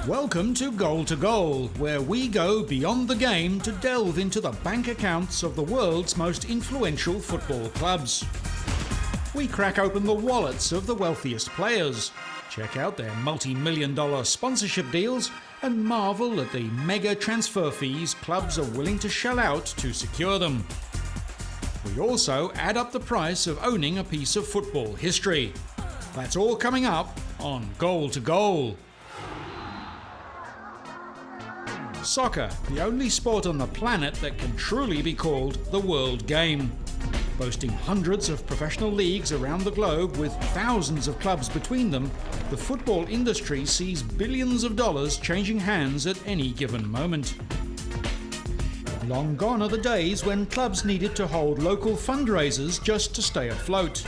Welcome to Goal, where we go beyond the game to delve into the bank accounts of the world's most influential football clubs. We crack open the wallets of the wealthiest players, check out their multi-million-dollar sponsorship deals, and marvel at the mega transfer fees clubs are willing to shell out to secure them. We also add up the price of owning a piece of football history. That's all coming up on Goal. Soccer, the only sport on the planet that can truly be called the world game. Boasting hundreds of professional leagues around the globe with thousands of clubs between them, the football industry sees billions of dollars changing hands at any given moment. Long gone are the days when clubs needed to hold local fundraisers just to stay afloat.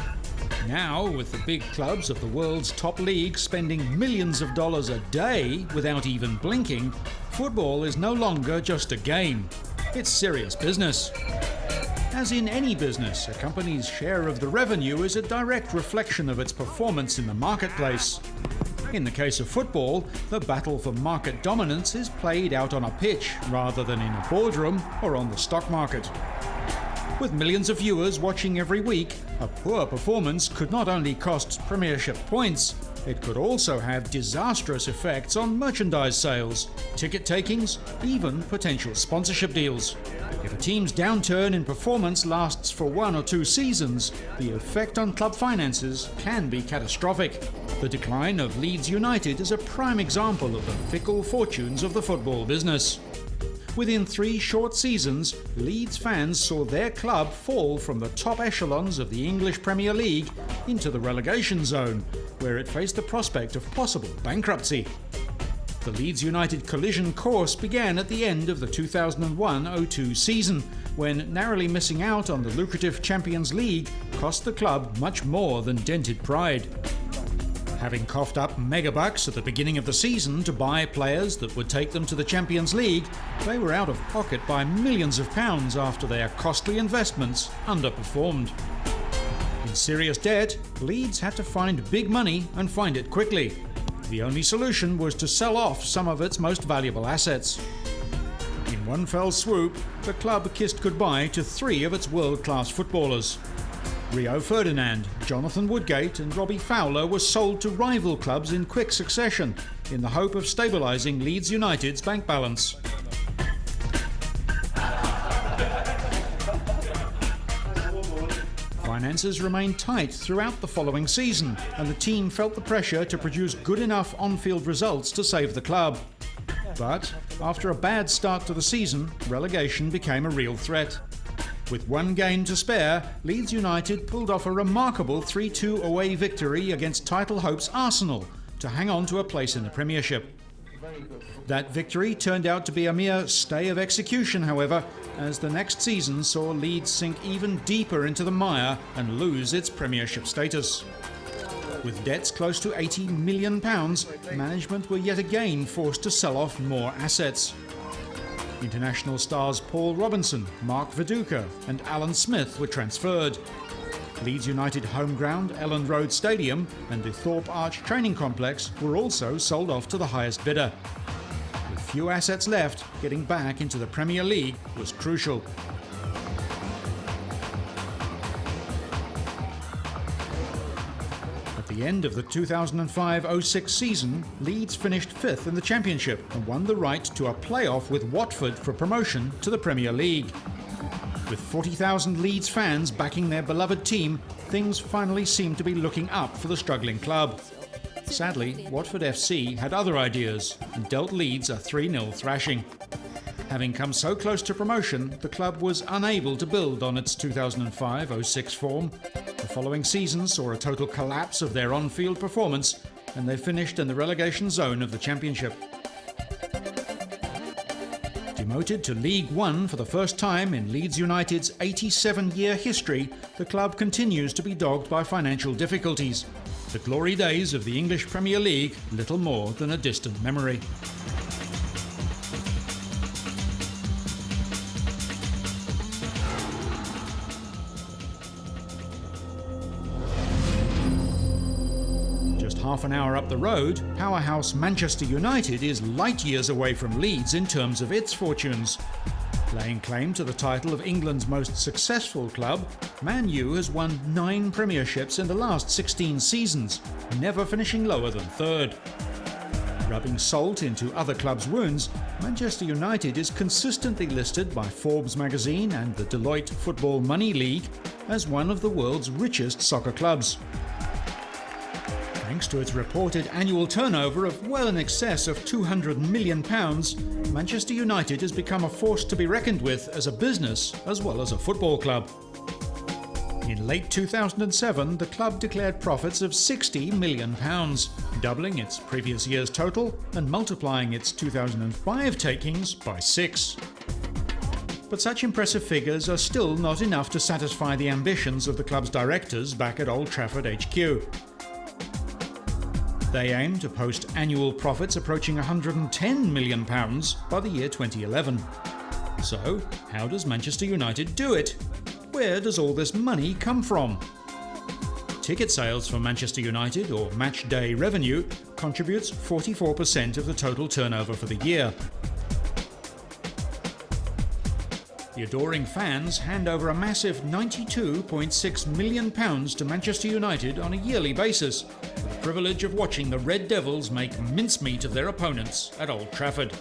Now, with the big clubs of the world's top league spending millions of dollars a day without even blinking, football is no longer just a game. It's serious business. As in any business, a company's share of the revenue is a direct reflection of its performance in the marketplace. In the case of football, the battle for market dominance is played out on a pitch rather than in a boardroom or on the stock market. With millions of viewers watching every week, a poor performance could not only cost Premiership points, it could also have disastrous effects on merchandise sales, ticket takings, even potential sponsorship deals. If a team's downturn in performance lasts for 1 or 2 seasons, the effect on club finances can be catastrophic. The decline of Leeds United is a prime example of the fickle fortunes of the football business. Within 3 short seasons, Leeds fans saw their club fall from the top echelons of the English Premier League into the relegation zone, where it faced the prospect of possible bankruptcy. The Leeds United collision course began at the end of the 2001-02 season, when narrowly missing out on the lucrative Champions League cost the club much more than dented pride. Having coughed up megabucks at the beginning of the season to buy players that would take them to the Champions League, they were out of pocket by millions of pounds after their costly investments underperformed. In serious debt, Leeds had to find big money and find it quickly. The only solution was to sell off some of its most valuable assets. In one fell swoop, the club kissed goodbye to 3 of its world-class footballers. Rio Ferdinand, Jonathan Woodgate and Robbie Fowler were sold to rival clubs in quick succession in the hope of stabilising Leeds United's bank balance. Finances remained tight throughout the following season, and the team felt the pressure to produce good enough on-field results to save the club. But after a bad start to the season, relegation became a real threat. With 1 game to spare, Leeds United pulled off a remarkable 3-2 away victory against title hopes Arsenal to hang on to a place in the Premiership. That victory turned out to be a mere stay of execution, however, as the next season saw Leeds sink even deeper into the mire and lose its Premiership status. With debts close to £80 million, management were yet again forced to sell off more assets. International stars Paul Robinson, Mark Viduka and Alan Smith were transferred. Leeds United home ground Elland Road Stadium and the Thorpe Arch Training Complex were also sold off to the highest bidder. With few assets left, getting back into the Premier League was crucial. At the end of the 2005-06 season, Leeds finished 5th in the Championship and won the right to a play-off with Watford for promotion to the Premier League. With 40,000 Leeds fans backing their beloved team, things finally seemed to be looking up for the struggling club. Sadly, Watford FC had other ideas and dealt Leeds a 3-0 thrashing. Having come so close to promotion, the club was unable to build on its 2005-06 form. The following season saw a total collapse of their on-field performance, and they finished in the relegation zone of the Championship. Demoted to League One for the first time in Leeds United's 87-year history, the club continues to be dogged by financial difficulties. The glory days of the English Premier League little more than a distant memory. half an hour up the road, powerhouse Manchester United is light years away from Leeds in terms of its fortunes. Laying claim to the title of England's most successful club, Man U has won 9 premierships in the last 16 seasons, never finishing lower than third. Rubbing salt into other clubs' wounds, Manchester United is consistently listed by Forbes magazine and the Deloitte Football Money League as one of the world's richest soccer clubs. Thanks to its reported annual turnover of well in excess of £200 million, Manchester United has become a force to be reckoned with as a business as well as a football club. In late 2007, the club declared profits of £60 million, doubling its previous year's total and multiplying its 2005 takings by 6. But such impressive figures are still not enough to satisfy the ambitions of the club's directors back at Old Trafford HQ. They aim to post annual profits approaching £110 million by the year 2011. So, how does Manchester United do it? Where does all this money come from? Ticket sales for Manchester United, or match day revenue, contributes 44% of the total turnover for the year. The adoring fans hand over a massive £92.6 million to Manchester United on a yearly basis, for the privilege of watching the Red Devils make mincemeat of their opponents at Old Trafford.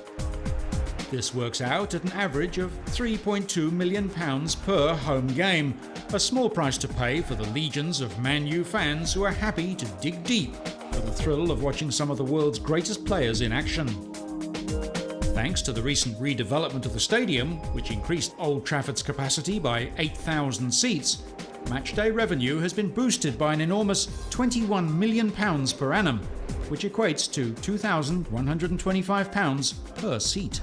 This works out at an average of £3.2 million per home game, a small price to pay for the legions of Man U fans who are happy to dig deep for the thrill of watching some of the world's greatest players in action. Thanks to the recent redevelopment of the stadium, which increased Old Trafford's capacity by 8,000 seats, matchday revenue has been boosted by an enormous £21 million per annum, which equates to £2,125 per seat.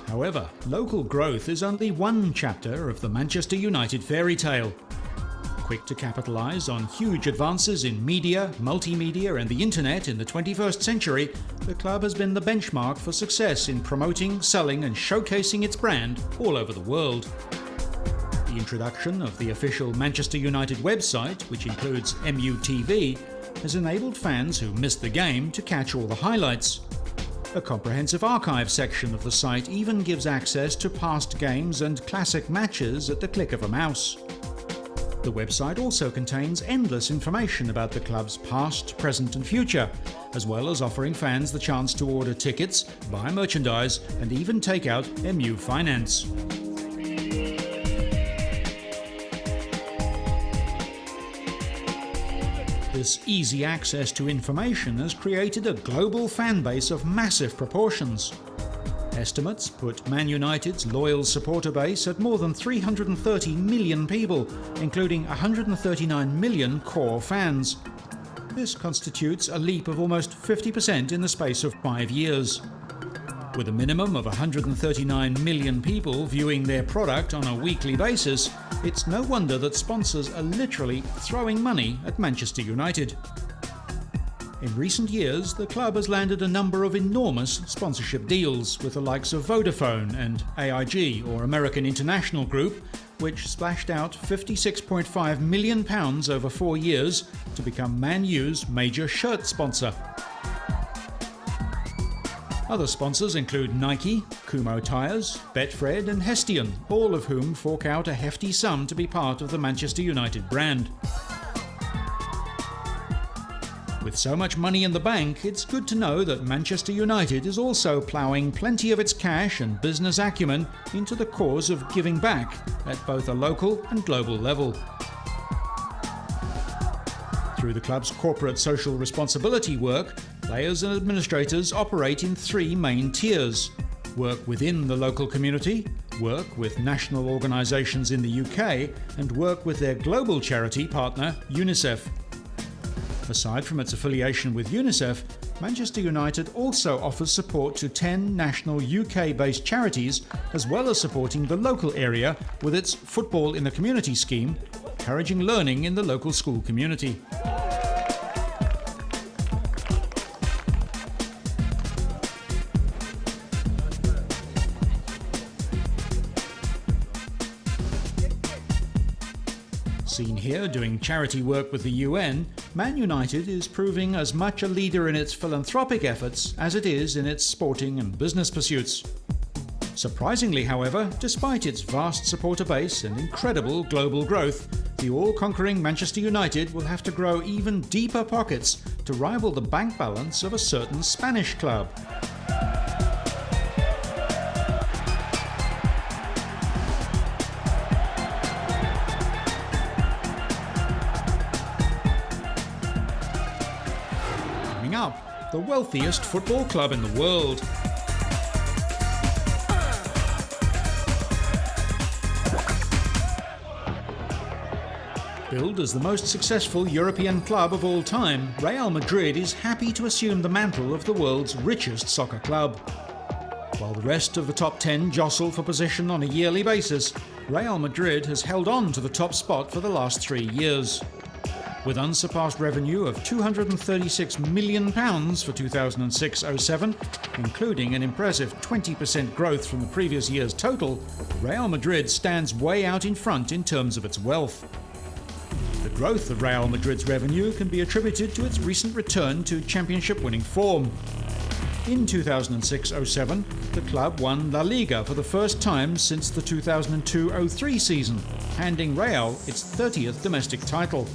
However, local growth is only one chapter of the Manchester United fairy tale. Quick to capitalise on huge advances in media, multimedia and the internet in the 21st century, the club has been the benchmark for success in promoting, selling and showcasing its brand all over the world. The introduction of the official Manchester United website, which includes MUTV, has enabled fans who missed the game to catch all the highlights. A comprehensive archive section of the site even gives access to past games and classic matches at the click of a mouse. The website also contains endless information about the club's past, present and future, as well as offering fans the chance to order tickets, buy merchandise and even take out MU finance. This easy access to information has created a global fan base of massive proportions. Estimates put Man United's loyal supporter base at more than 330 million people, including 139 million core fans. This constitutes a leap of almost 50% in the space of 5 years. With a minimum of 139 million people viewing their product on a weekly basis, it's no wonder that sponsors are literally throwing money at Manchester United. In recent years, the club has landed a number of enormous sponsorship deals with the likes of Vodafone and AIG, or American International Group, which splashed out £56.5 million over 4 years to become Man U's major shirt sponsor. Other sponsors include Nike, Kumho Tires, Betfred and Hestion, all of whom fork out a hefty sum to be part of the Manchester United brand. With so much money in the bank, it's good to know that Manchester United is also ploughing plenty of its cash and business acumen into the cause of giving back at both a local and global level. Through the club's corporate social responsibility work, players and administrators operate in 3 main tiers: work within the local community, work with national organisations in the UK, and work with their global charity partner UNICEF. Aside from its affiliation with UNICEF, Manchester United also offers support to 10 national UK-based charities, as well as supporting the local area with its Football in the Community scheme, encouraging learning in the local school community. Seen here doing charity work with the UN, Man United is proving as much a leader in its philanthropic efforts as it is in its sporting and business pursuits. Surprisingly, however, despite its vast supporter base and incredible global growth, the all-conquering Manchester United will have to grow even deeper pockets to rival the bank balance of a certain Spanish club. Coming up, the wealthiest football club in the world. Billed as the most successful European club of all time, Real Madrid is happy to assume the mantle of the world's richest soccer club. While the rest of the top 10 jostle for position on a yearly basis, Real Madrid has held on to the top spot for the last 3 years. With unsurpassed revenue of £236 million for 2006-07, including an impressive 20% growth from the previous year's total, Real Madrid stands way out in front in terms of its wealth. The growth of Real Madrid's revenue can be attributed to its recent return to championship-winning form. In 2006-07, the club won La Liga for the first time since the 2002-03 season, handing Real its 30th domestic title.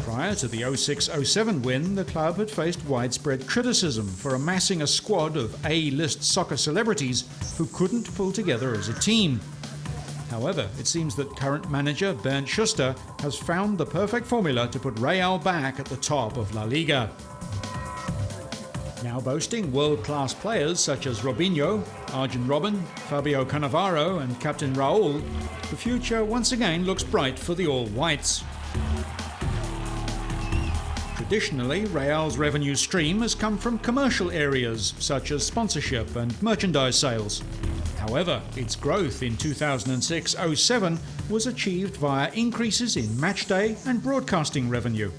Prior to the 06-07 win, the club had faced widespread criticism for amassing a squad of A-list soccer celebrities who couldn't pull together as a team. However, it seems that current manager Bernd Schuster has found the perfect formula to put Real back at the top of La Liga. Now boasting world-class players such as Robinho, Arjen Robben, Fabio Cannavaro and Captain Raul, the future once again looks bright for the All-Whites. Traditionally, Real's revenue stream has come from commercial areas such as sponsorship and merchandise sales. However, its growth in 2006-07 was achieved via increases in matchday and broadcasting revenue.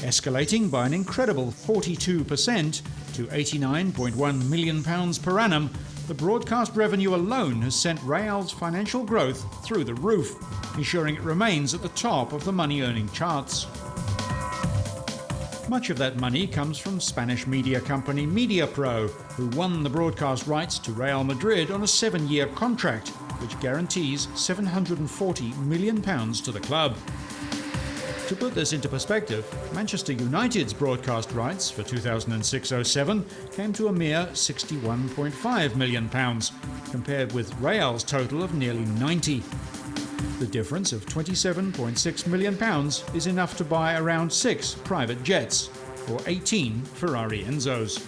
Escalating by an incredible 42% to £89.1 million per annum, the broadcast revenue alone has sent Real's financial growth through the roof, ensuring it remains at the top of the money-earning charts. Much of that money comes from Spanish media company MediaPro, who won the broadcast rights to Real Madrid on a 7-year contract, which guarantees £740 million to the club. To put this into perspective, Manchester United's broadcast rights for 2006-07 came to a mere £61.5 million, compared with Real's total of nearly 90. The difference of £27.6 million is enough to buy around 6 private jets, or 18 Ferrari Enzos.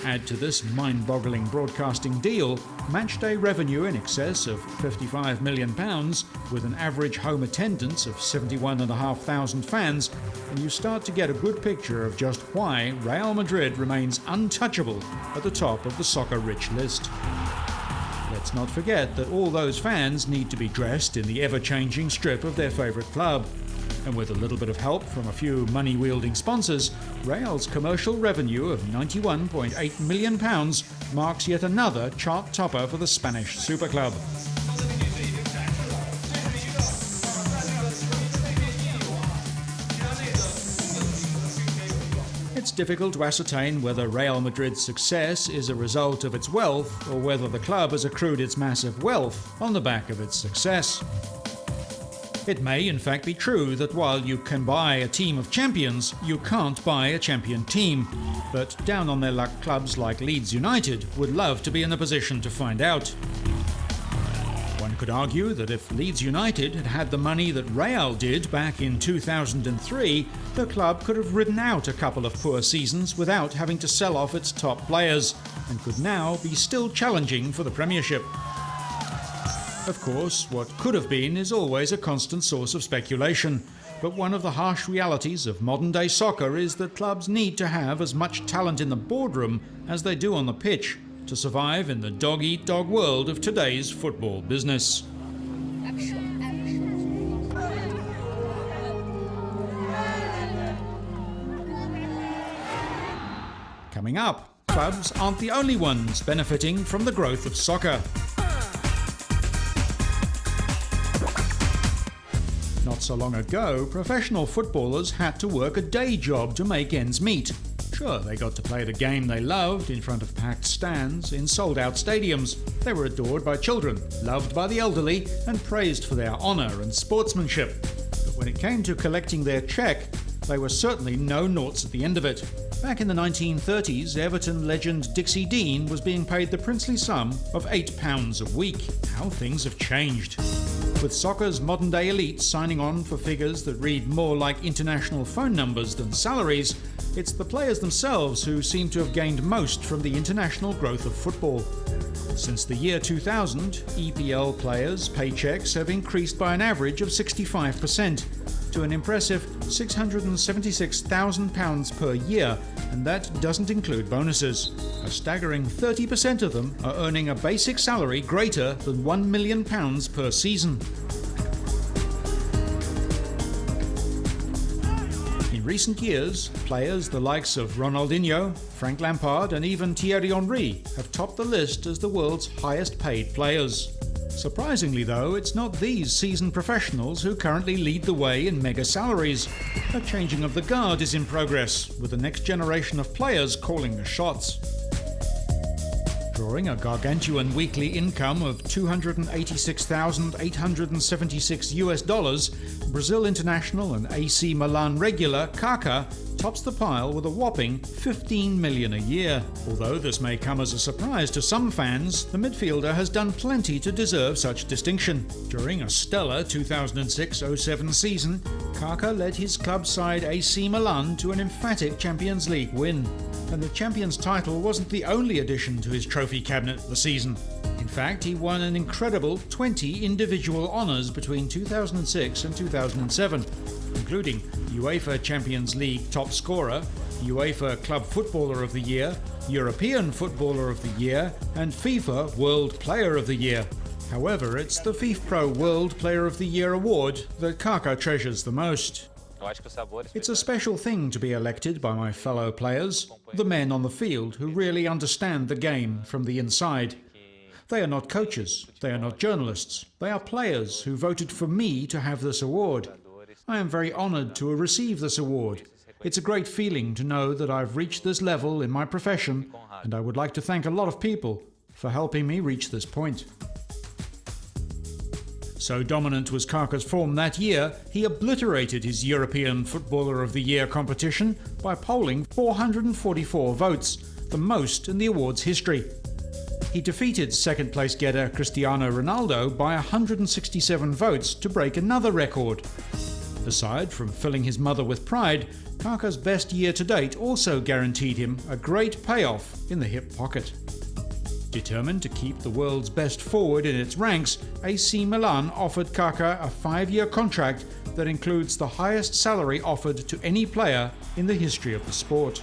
Add to this mind-boggling broadcasting deal matchday revenue in excess of £55 million, with an average home attendance of 71,500 fans, and you start to get a good picture of just why Real Madrid remains untouchable at the top of the soccer-rich list. Let's not forget that all those fans need to be dressed in the ever-changing strip of their favourite club. And with a little bit of help from a few money-wielding sponsors, Real's commercial revenue of £91.8 million marks yet another chart topper for the Spanish super club. It's difficult to ascertain whether Real Madrid's success is a result of its wealth or whether the club has accrued its massive wealth on the back of its success. It may in fact be true that while you can buy a team of champions, you can't buy a champion team. But down on their luck clubs like Leeds United would love to be in a position to find out. One could argue that if Leeds United had had the money that Real did back in 2003, the club could have ridden out a couple of poor seasons without having to sell off its top players, and could now be still challenging for the Premiership. Of course, what could have been is always a constant source of speculation, but one of the harsh realities of modern-day soccer is that clubs need to have as much talent in the boardroom as they do on the pitch to survive in the dog-eat-dog world of today's football business. Coming up, clubs aren't the only ones benefiting from the growth of soccer. Not so long ago, professional footballers had to work a day job to make ends meet. Sure, they got to play the game they loved in front of packed stands in sold-out stadiums. They were adored by children, loved by the elderly, and praised for their honour and sportsmanship. But when it came to collecting their cheque, they were certainly no noughts at the end of it. Back in the 1930s, Everton legend Dixie Dean was being paid the princely sum of £8 a week. How things have changed. With soccer's modern-day elites signing on for figures that read more like international phone numbers than salaries, it's the players themselves who seem to have gained most from the international growth of football. Since the year 2000, EPL players' paychecks have increased by an average of 65%. To an impressive £676,000 per year, and that doesn't include bonuses. A staggering 30% of them are earning a basic salary greater than £1 million per season. In recent years, players the likes of Ronaldinho, Frank Lampard and even Thierry Henry have topped the list as the world's highest paid players. Surprisingly though, it's not these seasoned professionals who currently lead the way in mega salaries. A changing of the guard is in progress, with the next generation of players calling the shots. Drawing a gargantuan weekly income of $286,876 Brazil international and AC Milan regular Kaka tops the pile with a whopping $15 million a year. Although this may come as a surprise to some fans, the midfielder has done plenty to deserve such distinction. During a stellar 2006-07 season, Kaka led his club side AC Milan to an emphatic Champions League win. And the Champions title wasn't the only addition to his trophy cabinet the season. In fact, he won an incredible 20 individual honours between 2006 and 2007, including UEFA Champions League top scorer, UEFA Club Footballer of the Year, European Footballer of the Year, and FIFA World Player of the Year. However, it's the FIFPro World Player of the Year award that Kaka treasures the most. It's a special thing to be elected by my fellow players, the men on the field who really understand the game from the inside. They are not coaches, they are not journalists, they are players who voted for me to have this award. I am very honoured to receive this award. It's a great feeling to know that I've reached this level in my profession, and I would like to thank a lot of people for helping me reach this point. So dominant was Kaka's form that year, he obliterated his European Footballer of the Year competition by polling 444 votes, the most in the award's history. He defeated second-place getter Cristiano Ronaldo by 167 votes to break another record. Aside from filling his mother with pride, Kaka's best year to date also guaranteed him a great payoff in the hip pocket. Determined to keep the world's best forward in its ranks, AC Milan offered Kaka a 5-year contract that includes the highest salary offered to any player in the history of the sport.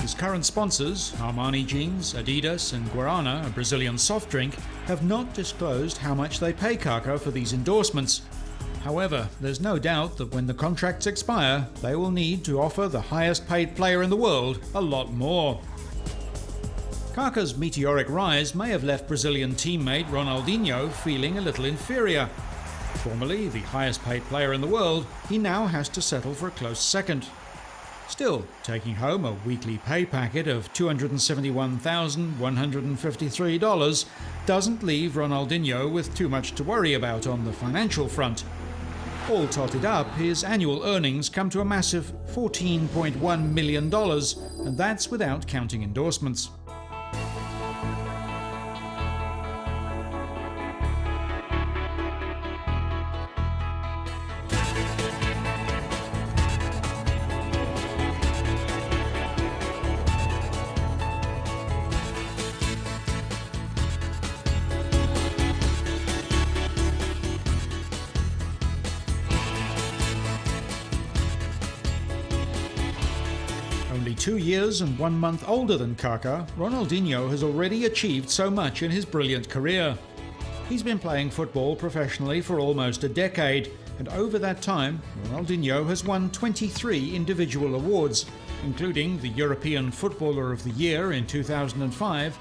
His current sponsors, Armani Jeans, Adidas and Guarana, a Brazilian soft drink, have not disclosed how much they pay Kaka for these endorsements. However, there's no doubt that when the contracts expire, they will need to offer the highest paid player in the world a lot more. Kaka's meteoric rise may have left Brazilian teammate Ronaldinho feeling a little inferior. Formerly the highest paid player in the world, he now has to settle for a close second. Still, taking home a weekly pay packet of $271,153 doesn't leave Ronaldinho with too much to worry about on the financial front. All totted up, his annual earnings come to a massive $14.1 million, and that's without counting endorsements. Only 2 years and 1 month older than Kaka, Ronaldinho has already achieved so much in his brilliant career. He's been playing football professionally for almost a decade, and over that time, Ronaldinho has won 23 individual awards, including the European Footballer of the Year in 2005,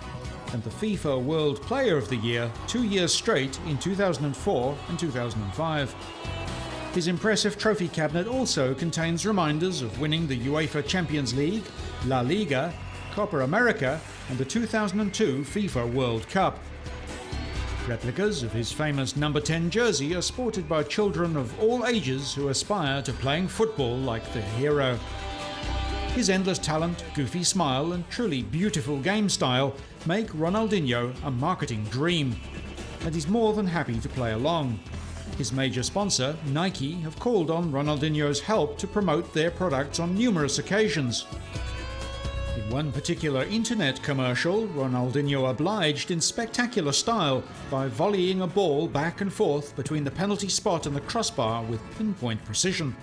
and the FIFA World Player of the Year 2 years straight in 2004 and 2005. His impressive trophy cabinet also contains reminders of winning the UEFA Champions League, La Liga, Copa America and the 2002 FIFA World Cup. Replicas of his famous number 10 jersey are sported by children of all ages who aspire to playing football like their hero. His endless talent, goofy smile and truly beautiful game style make Ronaldinho a marketing dream, and he's more than happy to play along. His major sponsor, Nike, have called on Ronaldinho's help to promote their products on numerous occasions. In one particular internet commercial, Ronaldinho obliged in spectacular style by volleying a ball back and forth between the penalty spot and the crossbar with pinpoint precision.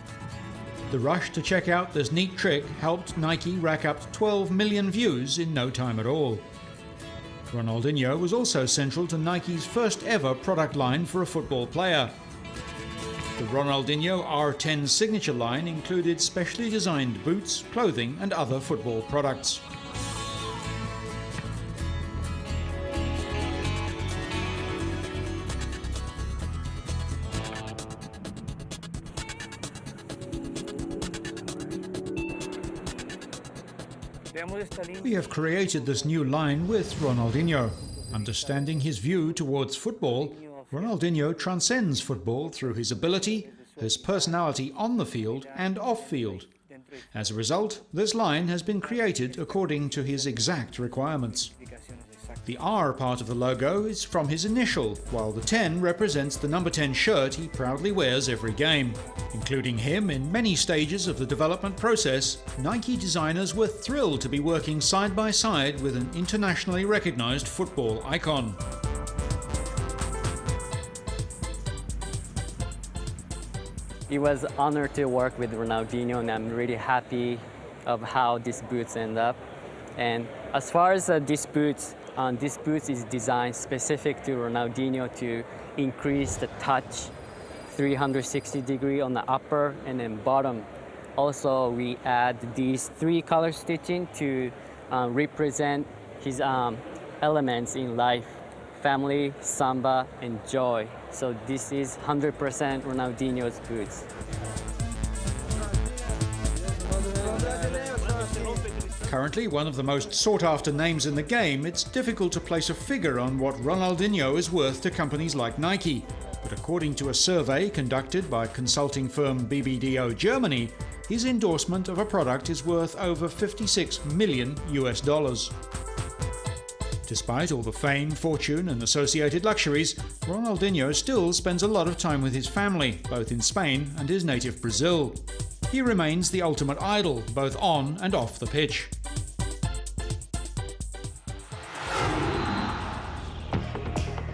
The rush to check out this neat trick helped Nike rack up 12 million views in no time at all. Ronaldinho was also central to Nike's first ever product line for a football player. The Ronaldinho R10 signature line included specially designed boots, clothing and other football products. We have created this new line with Ronaldinho. Understanding his view towards football, Ronaldinho transcends football through his ability, his personality on the field and off-field. As a result, this line has been created according to his exact requirements. The R part of the logo is from his initial, while the 10 represents the number 10 shirt he proudly wears every game. Including him in many stages of the development process, Nike designers were thrilled to be working side by side with an internationally recognized football icon. It was an honor to work with Ronaldinho, and I'm really happy of how these boots end up. And as far as this boots is designed specific to Ronaldinho to increase the touch 360 degree on the upper and then bottom. Also, we add these 3 color stitching to represent his elements in life: family, samba, and joy. So this is 100% Ronaldinho's boots. Currently one of the most sought-after names in the game, it's difficult to place a figure on what Ronaldinho is worth to companies like Nike. But according to a survey conducted by consulting firm BBDO Germany, his endorsement of a product is worth over $56 million. Despite all the fame, fortune and associated luxuries, Ronaldinho still spends a lot of time with his family, both in Spain and his native Brazil. He remains the ultimate idol, both on and off the pitch.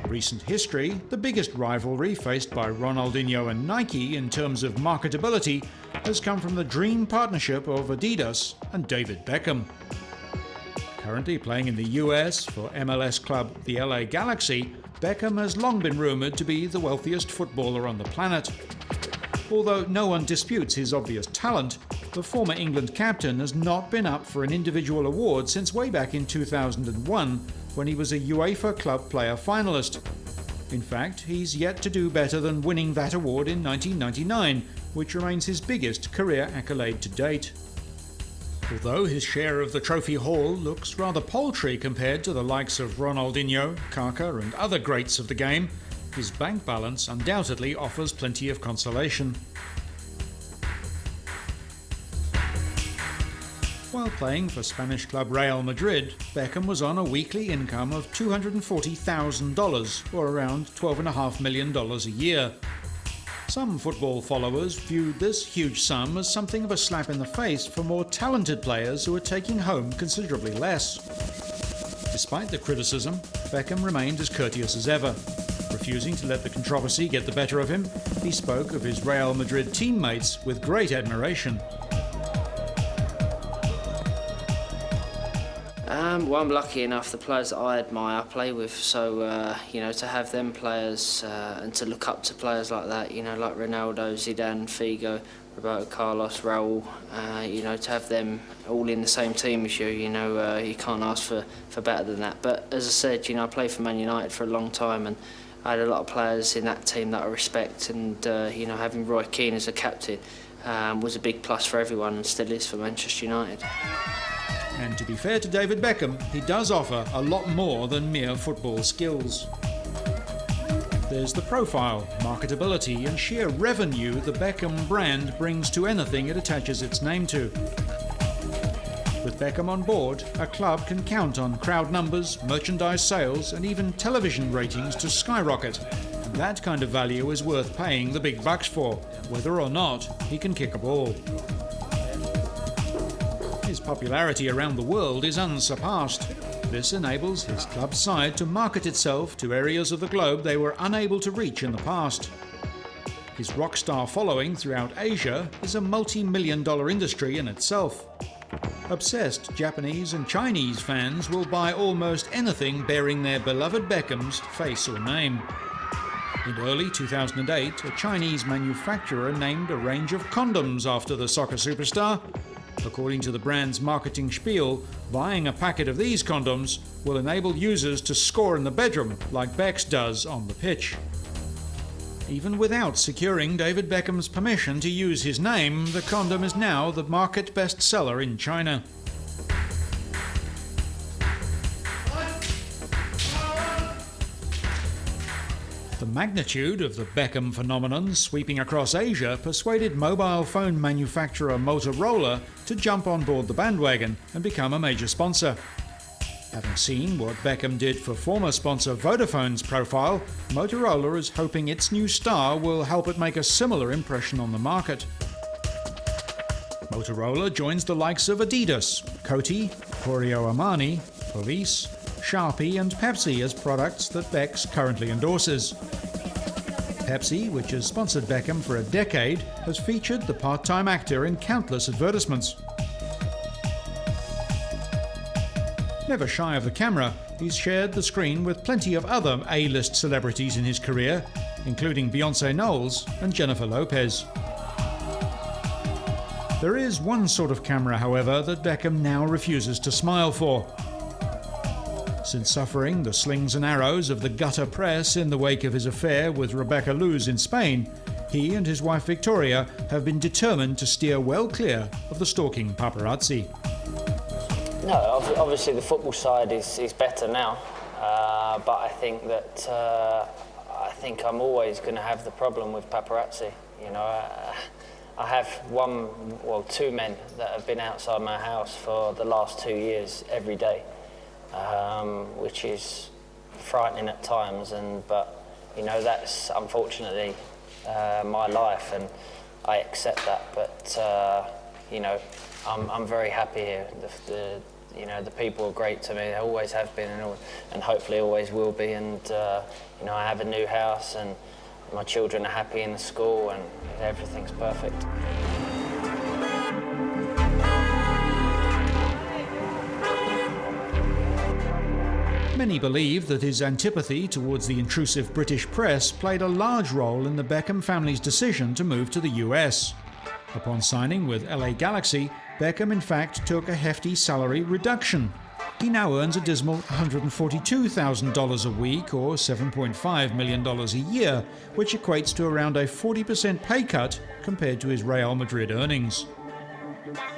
Recent history, the biggest rivalry faced by Ronaldinho and Nike in terms of marketability has come from the dream partnership of Adidas and David Beckham. Currently playing in the US for MLS club the LA Galaxy, Beckham has long been rumoured to be the wealthiest footballer on the planet. Although no one disputes his obvious talent, the former England captain has not been up for an individual award since way back in 2001, when he was a UEFA Club Player finalist. In fact, he's yet to do better than winning that award in 1999, which remains his biggest career accolade to date. Although his share of the trophy haul looks rather paltry compared to the likes of Ronaldinho, Kaka and other greats of the game, his bank balance undoubtedly offers plenty of consolation. While playing for Spanish club Real Madrid, Beckham was on a weekly income of $240,000, or around $12.5 million a year. Some football followers viewed this huge sum as something of a slap in the face for more talented players who are taking home considerably less. Despite the criticism, Beckham remained as courteous as ever. Refusing to let the controversy get the better of him, he spoke of his Real Madrid teammates with great admiration. Well, I'm lucky enough, the players that I admire, I play with, so, you know, to have them players and to look up to players like that, you know, like Ronaldo, Zidane, Figo, Roberto Carlos, Raul, you know, to have them all in the same team as you, you know, you can't ask for better than that. But as I said, you know, I played for Man United for a long time, and I had a lot of players in that team that I respect, and, you know, having Roy Keane as a captain was a big plus for everyone, and still is for Manchester United. And to be fair to David Beckham, he does offer a lot more than mere football skills. There's the profile, marketability and sheer revenue the Beckham brand brings to anything it attaches its name to. With Beckham on board, a club can count on crowd numbers, merchandise sales and even television ratings to skyrocket. And that kind of value is worth paying the big bucks for, whether or not he can kick a ball. His popularity around the world is unsurpassed. This enables his club side to market itself to areas of the globe they were unable to reach in the past. His rock star following throughout Asia is a multi-million-dollar industry in itself. Obsessed Japanese and Chinese fans will buy almost anything bearing their beloved Beckham's face or name. In early 2008, a Chinese manufacturer named a range of condoms after the soccer superstar. According to the brand's marketing spiel, buying a packet of these condoms will enable users to score in the bedroom like Becks does on the pitch. Even without securing David Beckham's permission to use his name, the condom is now the market bestseller in China. The magnitude of the Beckham phenomenon sweeping across Asia persuaded mobile phone manufacturer Motorola to jump on board the bandwagon and become a major sponsor. Having seen what Beckham did for former sponsor Vodafone's profile, Motorola is hoping its new star will help it make a similar impression on the market. Motorola joins the likes of Adidas, Coty, Corio Armani, Police, Sharpie and Pepsi as products that Becks currently endorses. Pepsi, which has sponsored Beckham for a decade, has featured the part-time actor in countless advertisements. Never shy of the camera, he's shared the screen with plenty of other A-list celebrities in his career, including Beyoncé Knowles and Jennifer Lopez. There is one sort of camera, however, that Beckham now refuses to smile for. Since suffering the slings and arrows of the gutter press in the wake of his affair with Rebecca Luz in Spain, he and his wife Victoria have been determined to steer well clear of the stalking paparazzi. No, obviously the football side is better now, but I think that I'm always going to have the problem with paparazzi. You know, I have two men that have been outside my house for the last 2 years every day. Which is frightening at times, but you know, that's unfortunately my life, and I accept that. But you know, I'm very happy here. You know, the people are great to me. They always have been, and hopefully always will be. And you know, I have a new house, and my children are happy in the school, and everything's perfect. Many believe that his antipathy towards the intrusive British press played a large role in the Beckham family's decision to move to the US. Upon signing with LA Galaxy, Beckham in fact took a hefty salary reduction. He now earns a dismal $142,000 a week or $7.5 million a year, which equates to around a 40% pay cut compared to his Real Madrid earnings.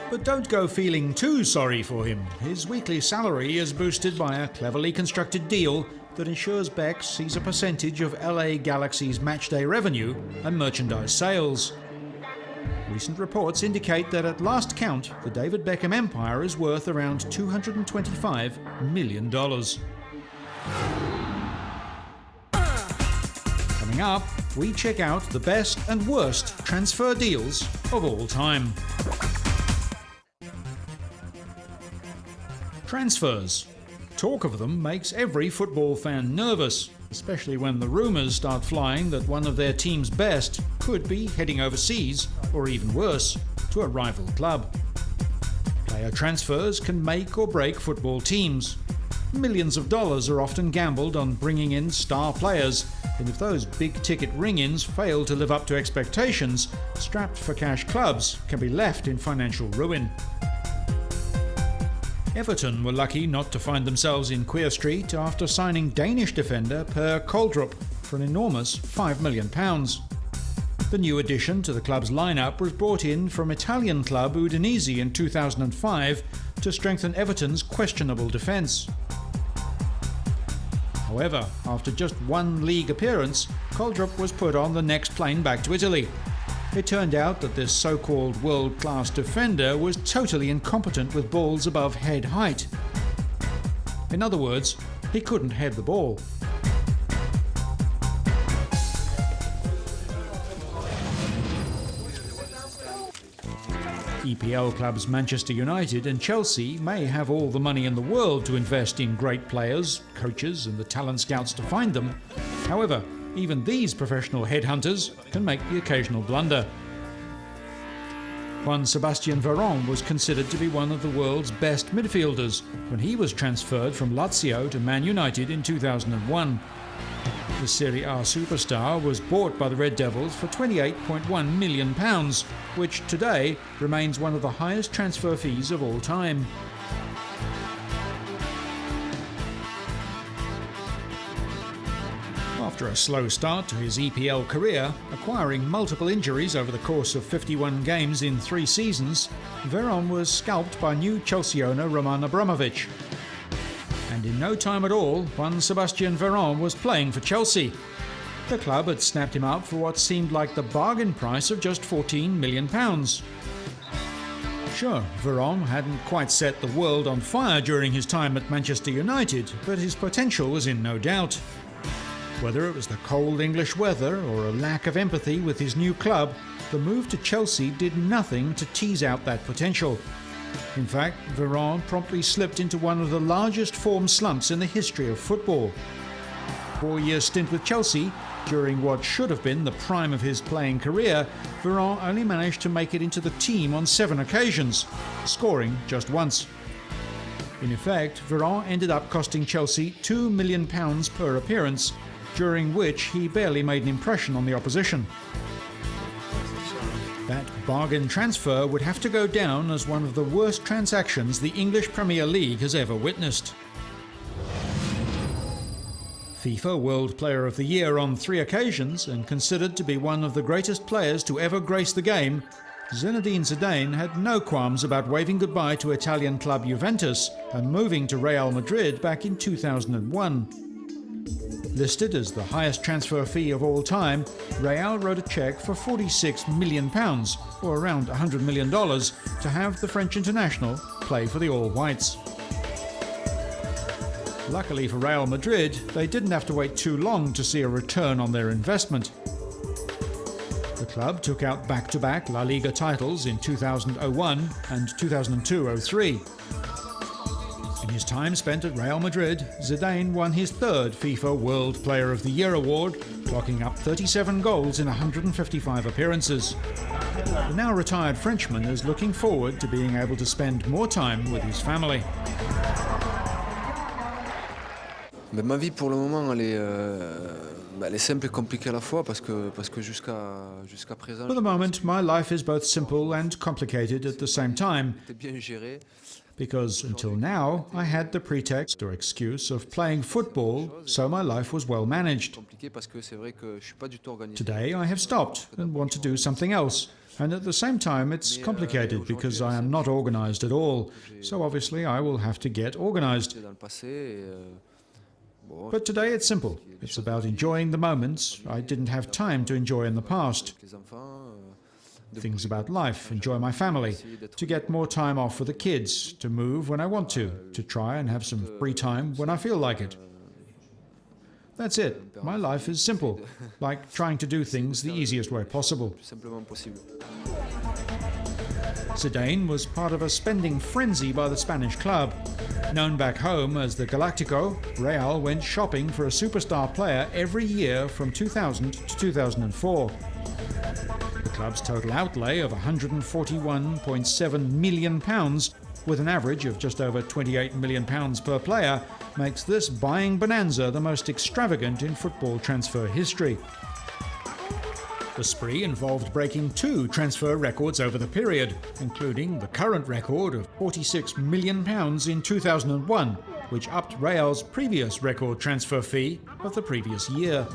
But don't go feeling too sorry for him. His weekly salary is boosted by a cleverly constructed deal that ensures Becks sees a percentage of LA Galaxy's matchday revenue and merchandise sales. Recent reports indicate that at last count, the David Beckham empire is worth around $225 million. Coming up, we check out the best and worst transfer deals of all time. Transfers. Talk of them makes every football fan nervous, especially when the rumours start flying that one of their team's best could be heading overseas, or even worse, to a rival club. Player transfers can make or break football teams. Millions of dollars are often gambled on bringing in star players, and if those big-ticket ring-ins fail to live up to expectations, strapped-for-cash clubs can be left in financial ruin. Everton were lucky not to find themselves in Queer Street after signing Danish defender Per Koldrup for an enormous £5 million. The new addition to the club's lineup was brought in from Italian club Udinese in 2005 to strengthen Everton's questionable defence. However, after just one league appearance, Koldrup was put on the next plane back to Italy. It turned out that this so-called world-class defender was totally incompetent with balls above head height. In other words, he couldn't head the ball. EPL clubs Manchester United and Chelsea may have all the money in the world to invest in great players, coaches and the talent scouts to find them. However, even these professional headhunters can make the occasional blunder. Juan Sebastian Veron was considered to be one of the world's best midfielders when he was transferred from Lazio to Man United in 2001. The Serie A superstar was bought by the Red Devils for £28.1 million, which today remains one of the highest transfer fees of all time. After a slow start to his EPL career, acquiring multiple injuries over the course of 51 games in 3 seasons, Veron was scalped by new Chelsea owner Roman Abramovich. And in no time at all, Juan Sebastian Veron was playing for Chelsea. The club had snapped him up for what seemed like the bargain price of just £14 million. Sure, Veron hadn't quite set the world on fire during his time at Manchester United, but his potential was in no doubt. Whether it was the cold English weather or a lack of empathy with his new club, the move to Chelsea did nothing to tease out that potential. In fact, Veron promptly slipped into one of the largest form slumps in the history of football. 4-year stint with Chelsea, during what should have been the prime of his playing career, Veron only managed to make it into the team on 7 occasions, scoring just once. In effect, Veron ended up costing Chelsea £2 million per appearance, during which he barely made an impression on the opposition. That bargain transfer would have to go down as one of the worst transactions the English Premier League has ever witnessed. FIFA World Player of the Year on 3 occasions and considered to be one of the greatest players to ever grace the game, Zinedine Zidane had no qualms about waving goodbye to Italian club Juventus and moving to Real Madrid back in 2001. Listed as the highest transfer fee of all time, Real wrote a cheque for £46 million, or around $100 million, to have the French international play for the All Whites. Luckily for Real Madrid, they didn't have to wait too long to see a return on their investment. The club took out back-to-back La Liga titles in 2001 and 2002-03. In his time spent at Real Madrid, Zidane won his 3rd FIFA World Player of the Year award, clocking up 37 goals in 155 appearances. The now retired Frenchman is looking forward to being able to spend more time with his family. Ma vie pour le moment elle est simple et compliquée à la fois parce que jusqu'à présent. For the moment, my life is both simple and complicated at the same time. Bien géré. Because until now, I had the pretext or excuse of playing football, so my life was well managed. Today, I have stopped and want to do something else. And at the same time, it's complicated because I am not organized at all. So obviously, I will have to get organized. But today, it's simple. It's about enjoying the moments I didn't have time to enjoy in the past. Things about life, enjoy my family, to get more time off for the kids, to move when I want to try and have some free time when I feel like it. That's it. My life is simple, like trying to do things the easiest way possible. Zidane was part of a spending frenzy by the Spanish club. Known back home as the Galactico, Real went shopping for a superstar player every year from 2000 to 2004. The club's total outlay of £141.7 million with an average of just over £28 million per player, makes this buying bonanza the most extravagant in football transfer history. The spree involved breaking 2 transfer records over the period, including the current record of £46 million in 2001, which upped Real's previous record transfer fee of the previous year.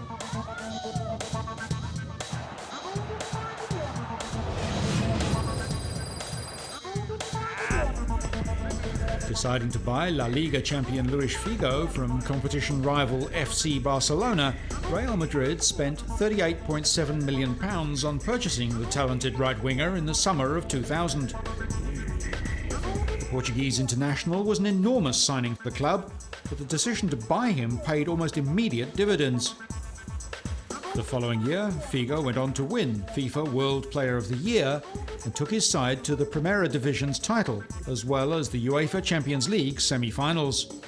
Deciding to buy La Liga champion Luis Figo from competition rival FC Barcelona, Real Madrid spent £38.7 million on purchasing the talented right-winger in the summer of 2000. The Portuguese international was an enormous signing for the club, but the decision to buy him paid almost immediate dividends. The following year, Figo went on to win FIFA World Player of the Year and took his side to the Primera Division's title, as well as the UEFA Champions League semi-finals.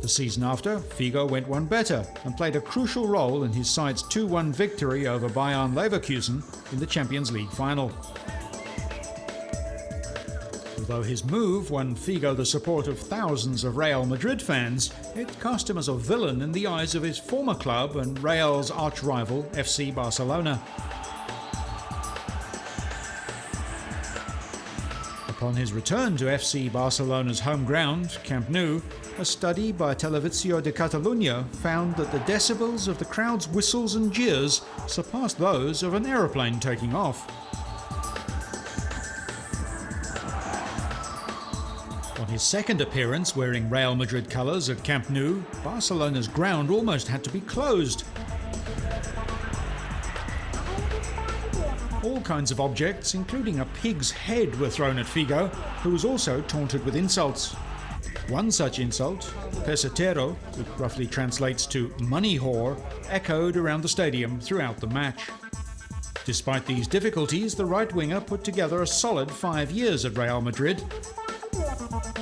The season after, Figo went one better and played a crucial role in his side's 2-1 victory over Bayern Leverkusen in the Champions League final. Although his move won Figo the support of thousands of Real Madrid fans, it cast him as a villain in the eyes of his former club and Real's arch-rival FC Barcelona. Upon his return to FC Barcelona's home ground, Camp Nou, a study by Televisió de Catalunya found that the decibels of the crowd's whistles and jeers surpassed those of an aeroplane taking off. On his second appearance wearing Real Madrid colours at Camp Nou, Barcelona's ground almost had to be closed. All kinds of objects, including a pig's head, were thrown at Figo, who was also taunted with insults. One such insult, pesatero, which roughly translates to money whore, echoed around the stadium throughout the match. Despite these difficulties, the right winger put together a solid 5 years at Real Madrid.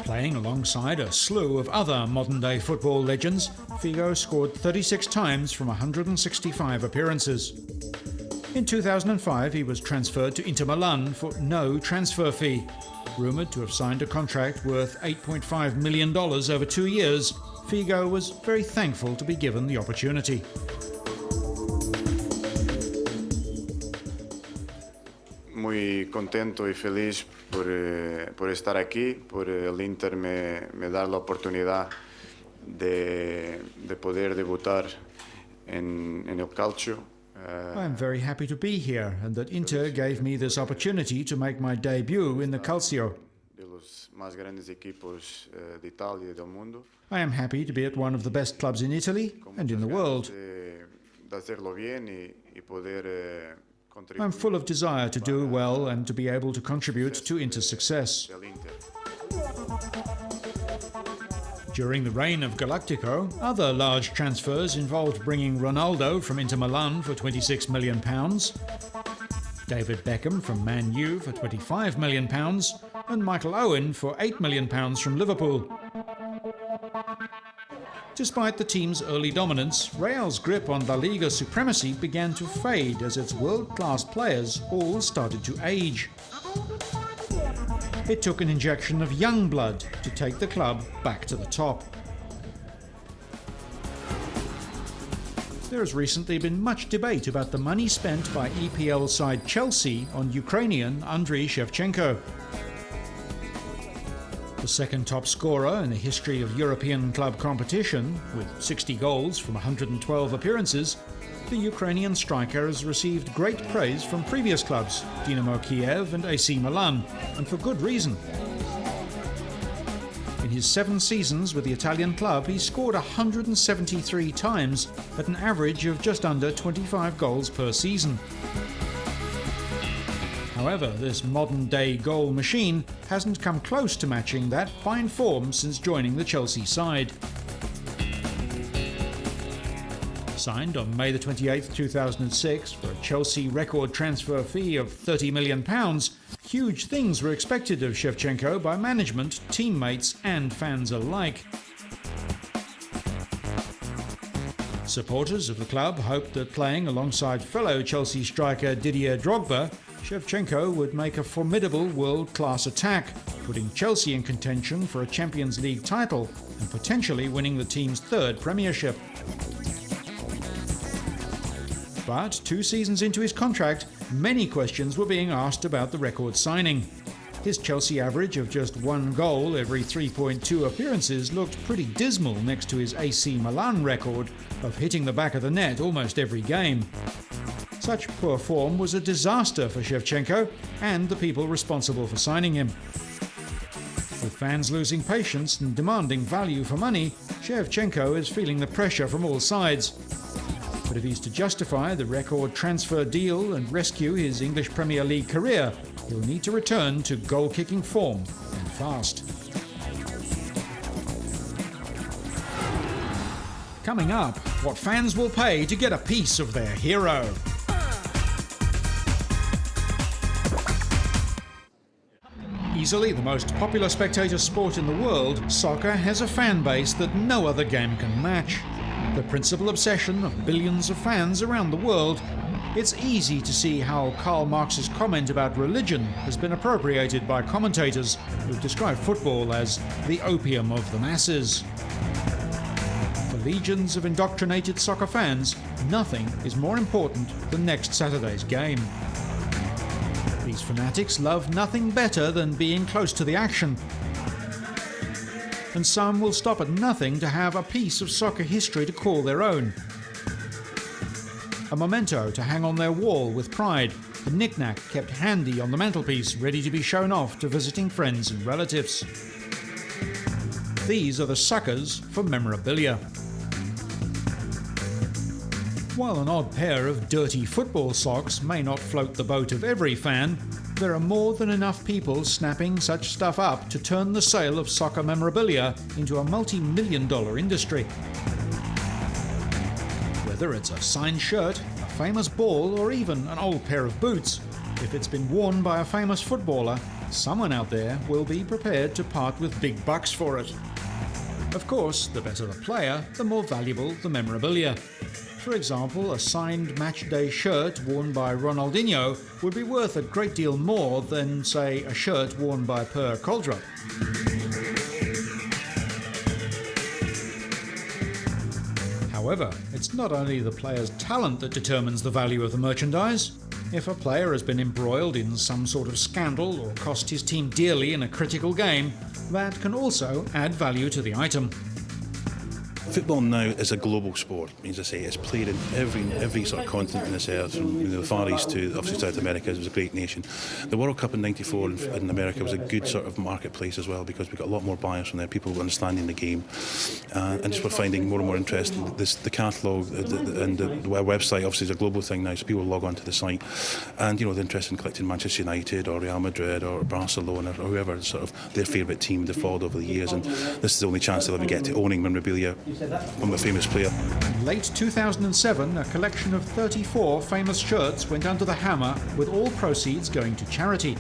Playing alongside a slew of other modern-day football legends, Figo scored 36 times from 165 appearances. In 2005, he was transferred to Inter Milan for no transfer fee. Rumoured to have signed a contract worth $8.5 million over 2 years, Figo was very thankful to be given the opportunity. Muy contento y feliz por estar aquí, por el Inter me dar la oportunidad de poder debutar en el calcio. I am very happy to be here and that Inter gave me this opportunity to make my debut in the Calcio. De los más grandes equipos de Italia y del mundo. I am happy to be at one of the best clubs in Italy and in the world. De hacerlo bien y poder I'm full of desire to do well and to be able to contribute to Inter's success. During the reign of Galactico, other large transfers involved bringing Ronaldo from Inter Milan for £26 million, David Beckham from Man U for £25 million, and Michael Owen for £8 million from Liverpool. Despite the team's early dominance, Real's grip on La Liga supremacy began to fade as its world-class players all started to age. It took an injection of young blood to take the club back to the top. There has recently been much debate about the money spent by EPL side Chelsea on Ukrainian Andriy Shevchenko. The second top scorer in the history of European club competition, with 60 goals from 112 appearances, the Ukrainian striker has received great praise from previous clubs, Dynamo Kiev and AC Milan, and for good reason. In his 7 seasons with the Italian club, he scored 173 times at an average of just under 25 goals per season. However, this modern-day goal machine hasn't come close to matching that fine form since joining the Chelsea side. Signed on May 28, 2006 for a Chelsea record transfer fee of £30 million, huge things were expected of Shevchenko by management, teammates and fans alike. Supporters of the club hoped that playing alongside fellow Chelsea striker Didier Drogba, Shevchenko would make a formidable world-class attack, putting Chelsea in contention for a Champions League title and potentially winning the team's third premiership. But 2 seasons into his contract, many questions were being asked about the record signing. His Chelsea average of just 1 goal every 3.2 appearances looked pretty dismal next to his AC Milan record of hitting the back of the net almost every game. Such poor form was a disaster for Shevchenko and the people responsible for signing him. With fans losing patience and demanding value for money, Shevchenko is feeling the pressure from all sides. But if he's to justify the record transfer deal and rescue his English Premier League career, he'll need to return to goal-kicking form, and fast. Coming up, what fans will pay to get a piece of their hero. Easily the most popular spectator sport in the world, soccer has a fan base that no other game can match. The principal obsession of billions of fans around the world, it's easy to see how Karl Marx's comment about religion has been appropriated by commentators who've described football as the opium of the masses. For legions of indoctrinated soccer fans, nothing is more important than next Saturday's game. These fanatics love nothing better than being close to the action. And some will stop at nothing to have a piece of soccer history to call their own. A memento to hang on their wall with pride, a knick-knack kept handy on the mantelpiece ready to be shown off to visiting friends and relatives. These are the suckers for memorabilia. While an odd pair of dirty football socks may not float the boat of every fan, there are more than enough people snapping such stuff up to turn the sale of soccer memorabilia into a multi-million-dollar industry. Whether it's a signed shirt, a famous ball, or even an old pair of boots, if it's been worn by a famous footballer, someone out there will be prepared to part with big bucks for it. Of course, the better the player, the more valuable the memorabilia. For example, a signed matchday shirt worn by Ronaldinho would be worth a great deal more than, say, a shirt worn by Per Koldrup. However, it's not only the player's talent that determines the value of the merchandise. If a player has been embroiled in some sort of scandal or cost his team dearly in a critical game, that can also add value to the item. Football now is a global sport. As I say, it's played in every sort of continent on this earth, from the Far East to obviously South America. It was a great nation. The World Cup in '94 in America was a good sort of marketplace as well, because we got a lot more buyers from there, people understanding the game, and just we're finding more and more interest in the catalogue and the website. Obviously, is a global thing now, so people log onto the site, and they're interested in collecting Manchester United or Real Madrid or Barcelona or whoever sort of their favourite team they've followed over the years, and this is the only chance they'll ever get to owning memorabilia from a famous player. In late 2007, a collection of 34 famous shirts went under the hammer, with all proceeds going to charity.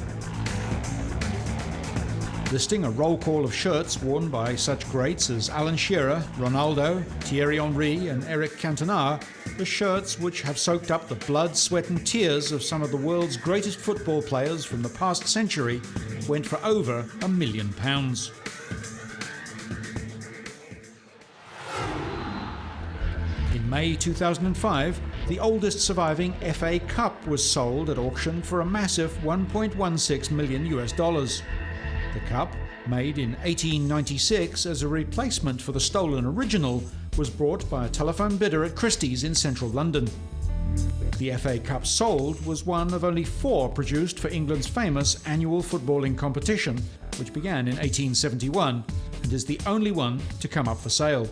Listing a roll call of shirts worn by such greats as Alan Shearer, Ronaldo, Thierry Henry and Eric Cantona, the shirts which have soaked up the blood, sweat and tears of some of the world's greatest football players from the past century, went for over £1 million. In May 2005, the oldest surviving FA Cup was sold at auction for a massive $1.16 million. The cup, made in 1896 as a replacement for the stolen original, was bought by a telephone bidder at Christie's in central London. The FA Cup sold was one of only 4 produced for England's famous annual footballing competition, which began in 1871 and is the only one to come up for sale.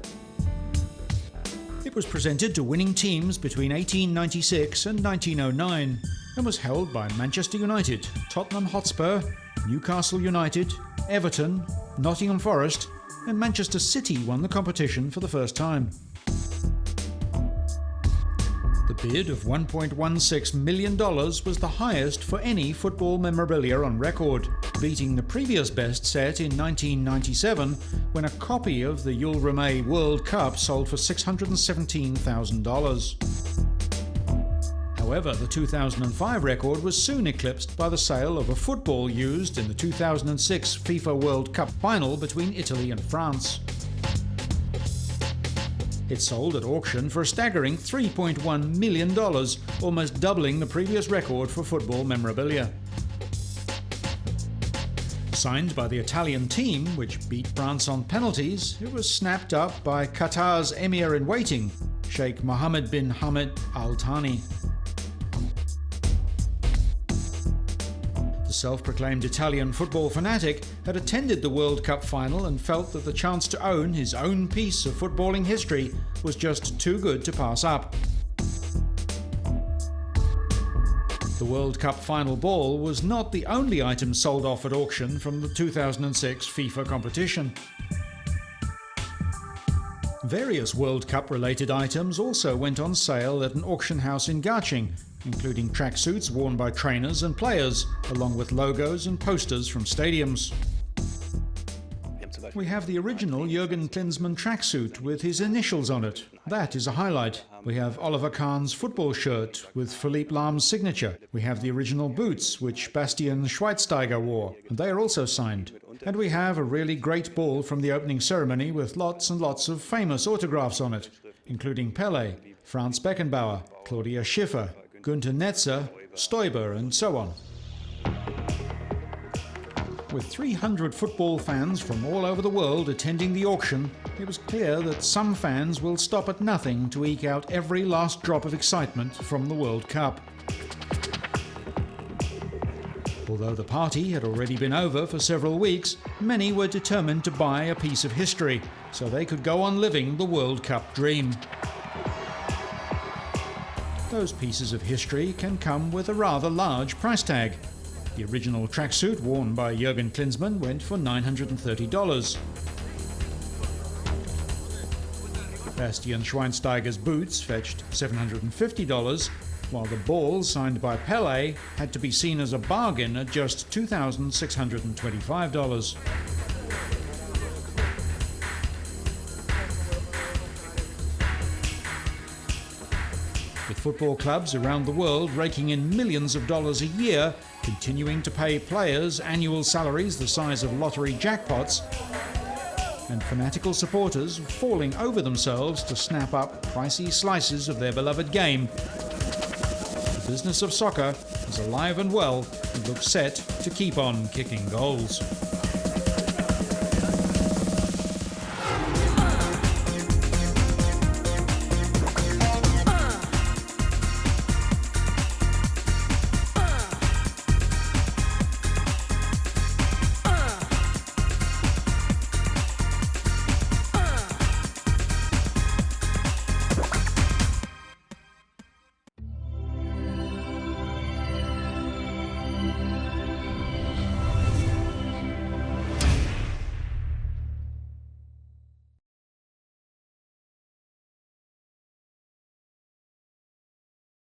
It was presented to winning teams between 1896 and 1909 and was held by Manchester United, Tottenham Hotspur, Newcastle United, Everton, Nottingham Forest and Manchester City won the competition for the first time. The bid of $1.16 million was the highest for any football memorabilia on record, beating the previous best set in 1997 when a copy of the Jules Rimet World Cup sold for $617,000. However, the 2005 record was soon eclipsed by the sale of a football used in the 2006 FIFA World Cup final between Italy and France. It sold at auction for a staggering $3.1 million, almost doubling the previous record for football memorabilia. Signed by the Italian team, which beat France on penalties, it was snapped up by Qatar's Emir-in-Waiting, Sheikh Mohammed bin Hamad Al Thani. The self-proclaimed Italian football fanatic had attended the World Cup final and felt that the chance to own his own piece of footballing history was just too good to pass up. The World Cup final ball was not the only item sold off at auction from the 2006 FIFA competition. Various World Cup-related items also went on sale at an auction house in Garching, including tracksuits worn by trainers and players, along with logos and posters from stadiums. We have the original Jurgen Klinsmann tracksuit with his initials on it. That is a highlight. We have Oliver Kahn's football shirt with Philippe Lahm's signature. We have the original boots, which Bastian Schweinsteiger wore, and they are also signed. And we have a really great ball from the opening ceremony with lots and lots of famous autographs on it, including Pelé, Franz Beckenbauer, Claudia Schiffer, Günther Netzer, Stoiber, and so on. With 300 football fans from all over the world attending the auction, it was clear that some fans will stop at nothing to eke out every last drop of excitement from the World Cup. Although the party had already been over for several weeks, many were determined to buy a piece of history so they could go on living the World Cup dream. Those pieces of history can come with a rather large price tag. The original tracksuit worn by Jurgen Klinsmann went for $930. Bastian Schweinsteiger's boots fetched $750, while the ball signed by Pelé had to be seen as a bargain at just $2,625. With football clubs around the world raking in millions of dollars a year, continuing to pay players annual salaries the size of lottery jackpots, and fanatical supporters falling over themselves to snap up pricey slices of their beloved game, the business of soccer is alive and well and looks set to keep on kicking goals.